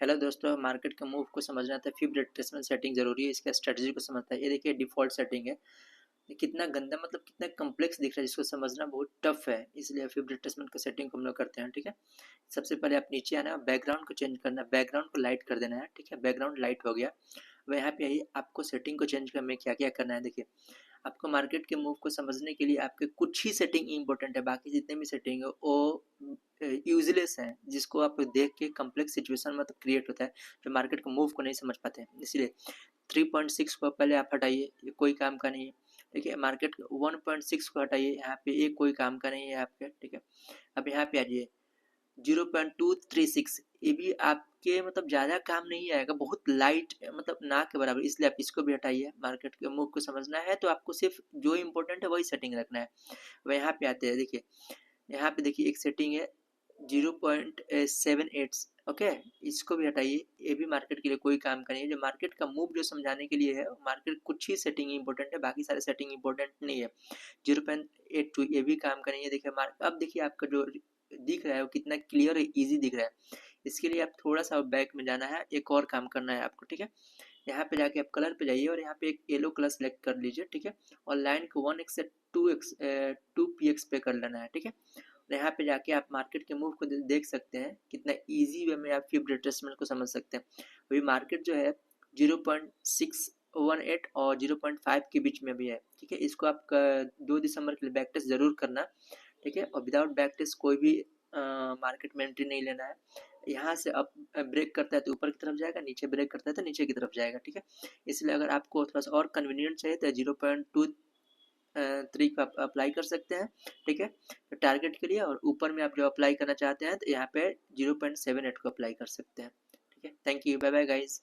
Hello दोस्तों, market के move को समझना था। फिब रिट्रेसमेंट सेटिंग जरूरी है, इसका स्ट्रेटजी को समझता है। ये देखिए डिफॉल्ट सेटिंग है। ये कितना गंदा, मतलब कितना कम्प्लेक्स दिख रहा है, जिसको समझना बहुत टफ है। इसलिए फिब रिट्रेसमेंट का सेटिंग को हम लोग करते हैं। ठीक है, सबसे पहले आप नीचे आना, बैकग्राउंड को चेंज करना, बैकग्राउंड को लाइट कर देना है। ठीक है, बैकग्राउंड लाइट हो गया। अब यहाँ पे आइए, आपको सेटिंग को चेंज करने में क्या क्या करना है। देखिए, आपको मार्केट के मूव को समझने के लिए आपके कुछ ही सेटिंग इंपॉर्टेंट है, बाकी जितने भी सेटिंग है वो यूजलेस हैं, जिसको आप देख के कम्प्लेक्स सिचुएशन मतलब क्रिएट होता है, जो मार्केट के मूव को नहीं समझ पाते हैं। इसलिए 3.6 को पहले आप हटाइए, ये कोई काम का नहीं है। ठीक है, मार्केट 1.6 को हटाइए, यहाँ पे ये कोई काम का नहीं है आपके। ठीक है, अब यहाँ पे आ जाइए 0.236, ये भी आपके मतलब ज़्यादा काम नहीं आएगा, बहुत लाइट, मतलब ना के बराबर, इसलिए आप इसको भी हटाइए। मार्केट के मूव को समझना है तो आपको सिर्फ जो इम्पोर्टेंट है वही सेटिंग रखना है। वह यहाँ पे आते हैं, देखिए यहाँ पे देखिए एक सेटिंग है 0.78। ओके, इसको भी हटाइए, ये भी मार्केट के लिए कोई काम का नहीं है। जो मार्केट का मूव जो समझाने के लिए है, मार्केट कुछ ही सेटिंग इंपॉर्टेंट है, बाकी सारे सेटिंग इंपॉर्टेंट नहीं है। 0.82 ये भी काम का नहीं है। देखिए अब देखिए आपका जो दिख रहा है वो कितना क्लियर और ईजी दिख रहा है। इसके लिए आप थोड़ा सा बैक में जाना है, एक और काम करना है आपको। ठीक है, यहाँ पे जाके आप कलर पे जाइए और यहाँ पे एक येलो कलर सेलेक्ट कर लीजिए। ठीक है, और लाइन को 1x से 2px पे कर लेना है। ठीक है, यहाँ पे जाके आप मार्केट के मूव को देख सकते हैं, कितना इजी वे में आप फिब रिट्रेसमेंट को समझ सकते हैं। अभी मार्केट जो है 0.618 और 0.5 के बीच में भी है। ठीक है, इसको आप 2 दिसंबर के लिए बैक टेस्ट जरूर करना। ठीक है, और विदाउट बैक टेस्ट कोई भी मार्केट में एंट्री नहीं लेना है। यहाँ से अप ब्रेक करता है तो ऊपर की तरफ जाएगा, नीचे ब्रेक करता है तो नीचे की तरफ जाएगा। ठीक है, इसलिए अगर आपको थोड़ा सा और कन्वीनियंट चाहिए तो 0.23 का अप्लाई कर सकते हैं। ठीक है, तो टारगेट के लिए, और ऊपर में आप जो अप्लाई करना चाहते हैं तो यहाँ पे 0.78 को अप्लाई कर सकते हैं। ठीक है, thank you, bye bye guys.